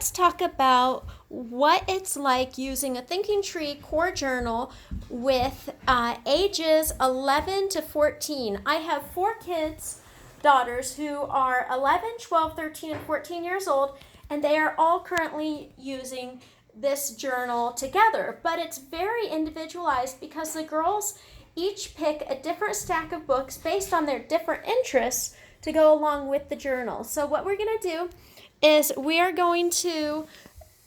let's talk about what it's like using a Thinking Tree core journal with ages 11 to 14. I have 4 daughters who are 11, 12, 13, and 14 years old, and they are all currently using this journal together. But it's very individualized because the girls each pick a different stack of books based on their different interests to go along with the journal. So what we're going to do is we are going to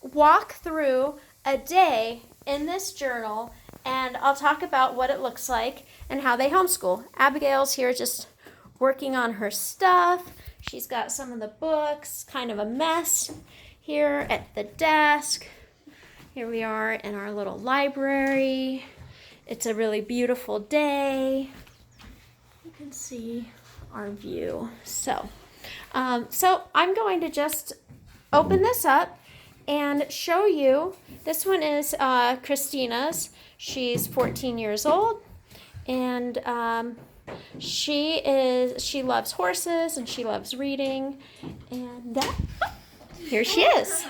walk through a day in this journal, and I'll talk about what it looks like and how they homeschool. Abigail's here just working on her stuff. She's got some of the books, kind of a mess here at the desk. Here we are in our little library. It's a really beautiful day. You can see our view. So I'm going to just open this up and show you. This one is Christina's. She's 14 years old, and she loves horses and she loves reading. And here she is.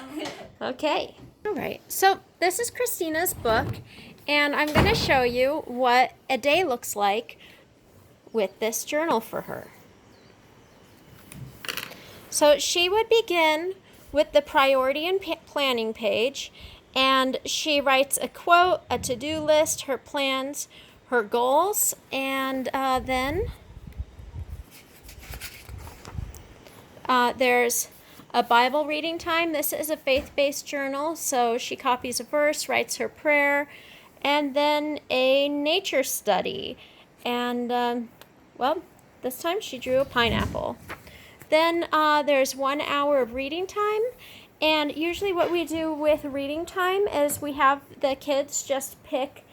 Okay. All right. So this is Christina's book, and I'm going to show you what a day looks like with this journal for her. So she would begin with the priority and planning page, and she writes a quote, a to-do list, her plans, her goals, and then there's a Bible reading time. This is a faith-based journal, so she copies a verse, writes her prayer, and then a nature study. And, this time she drew a pineapple. Then there's 1 hour of reading time, and usually what we do with reading time is we have the kids just pick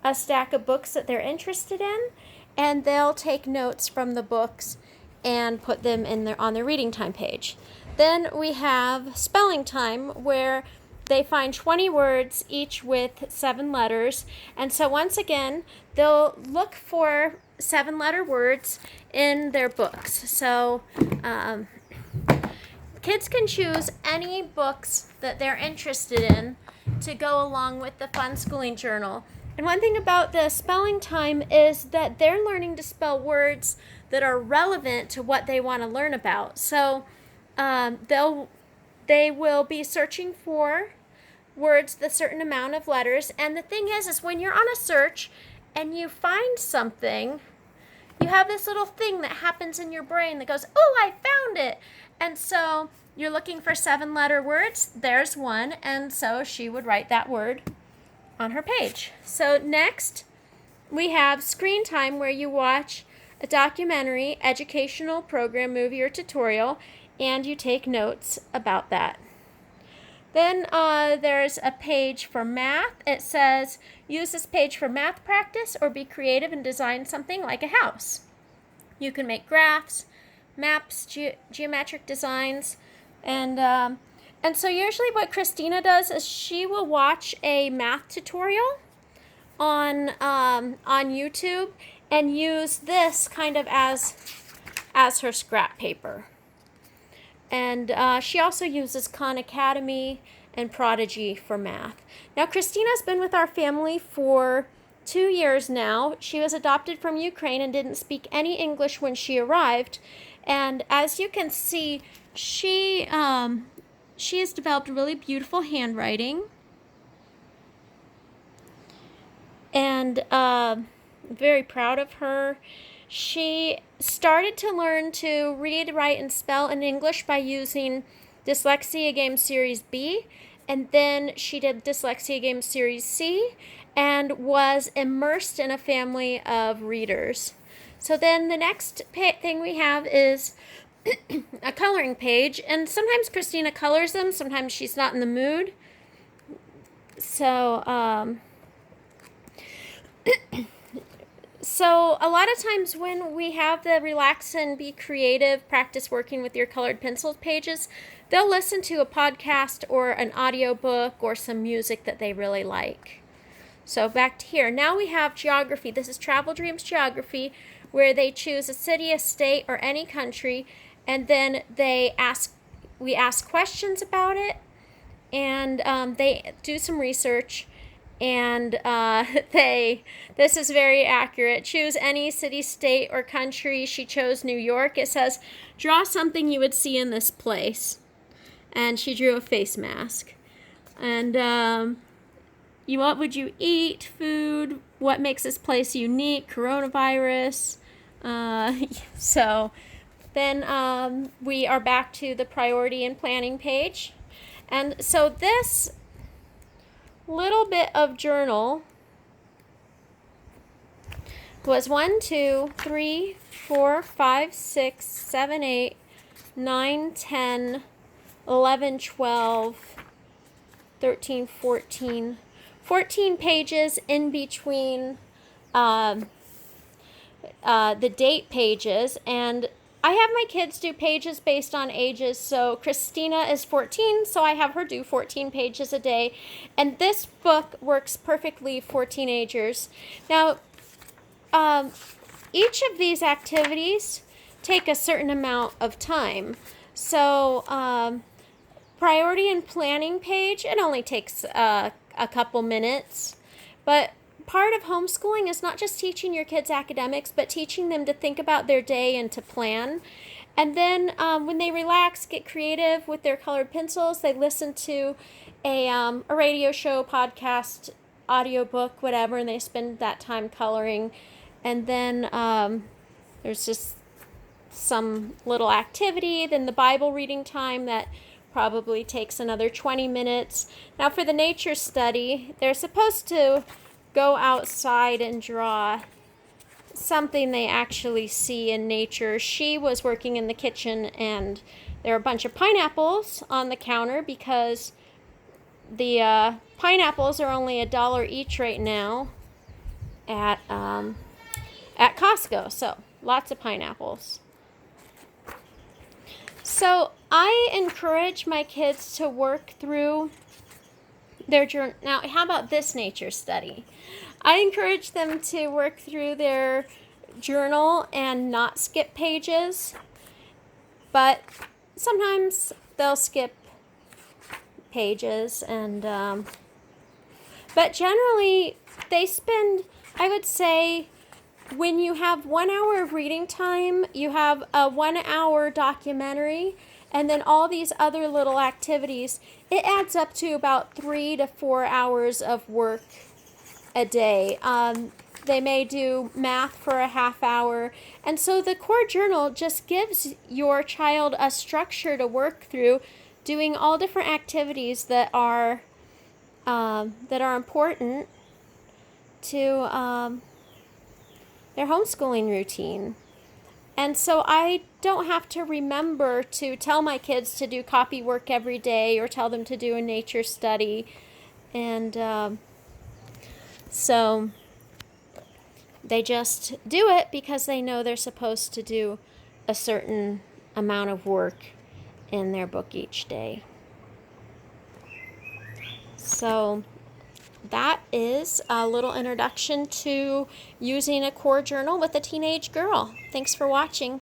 a stack of books that they're interested in, and they'll take notes from the books and put them on their reading time page. Then we have spelling time, where they find 20 words, each with 7 letters, and so once again, they'll look for 7-letter words in their books. So kids can choose any books that they're interested in to go along with the Fun Schooling Journal. And one thing about the spelling time is that they're learning to spell words that are relevant to what they want to learn about. So they will be searching for words with a certain amount of letters. And the thing is when you're on a search and you find something, you have this little thing that happens in your brain that goes, oh, I found it. And so you're looking for 7-letter words. There's one. And so she would write that word on her page. So next, we have screen time, where you watch a documentary, educational program, movie, or tutorial, and you take notes about that. Then there's a page for math. It says, use this page for math practice or be creative and design something like a house. You can make graphs, maps, geometric designs, and so usually what Christina does is she will watch a math tutorial on YouTube and use this kind of as her scrap paper. And she also uses Khan Academy and Prodigy for math. Now, Christina's been with our family for 2 years now. She was adopted from Ukraine and didn't speak any English when she arrived. And as you can see, she has developed really beautiful handwriting. And I'm very proud of her. She started to learn to read, write, and spell in English by using Dyslexia Game Series B, and then she did Dyslexia Game Series C, and was immersed in a family of readers. So then the next thing we have is a coloring page, and sometimes Christina colors them, sometimes she's not in the mood. So, So a lot of times when we have the Relax and Be Creative, practice working with your colored pencil pages, they'll listen to a podcast or an audiobook or some music that they really like. So back to here. Now we have geography. This is Travel Dreams Geography, where they choose a city, a state, or any country, and then we ask questions about it, and they do some research, and this is very accurate. Choose any city, state, or country. She chose New York. It says, draw something you would see in this place. And she drew a face mask. And what would you eat? Food. What makes this place unique? Coronavirus. So then we are back to the priority and planning page. And so this little bit of journal was 1, 2, 3, 4, 5, 6, 7, 8, 9, 10, 11, 12, 13, 14, 14 pages in between the date pages. And I have my kids do pages based on ages. So Christina is 14, so I have her do 14 pages a day. And this book works perfectly for teenagers. Now, each of these activities take a certain amount of time. So priority and planning page, it only takes a couple minutes. But part of homeschooling is not just teaching your kids academics, but teaching them to think about their day and to plan. And then when they relax, get creative with their colored pencils, they listen to a radio show, podcast, audiobook, whatever, and they spend that time coloring. And then there's just some little activity, then the Bible reading time that probably takes another 20 minutes. Now for the nature study, they're supposed to go outside and draw something they actually see in nature. She was working in the kitchen, and there are a bunch of pineapples on the counter because the pineapples are only $1 each right now at Costco. So lots of pineapples. So I encourage my kids to work through their journal. Now, how about this nature study? I encourage them to work through their journal and not skip pages, but sometimes they'll skip pages, and but generally they spend, I would say, when you have 1 hour of reading time, you have a 1 hour documentary, and then all these other little activities, it adds up to about 3 to 4 hours of work a day. They may do math for a half hour. And so the core journal just gives your child a structure to work through, doing all different activities that are important to their homeschooling routine. And so I don't have to remember to tell my kids to do copy work every day or tell them to do a nature study. And so they just do it because they know they're supposed to do a certain amount of work in their book each day. So that is a little introduction to using a core journal with a teenage girl. Thanks for watching.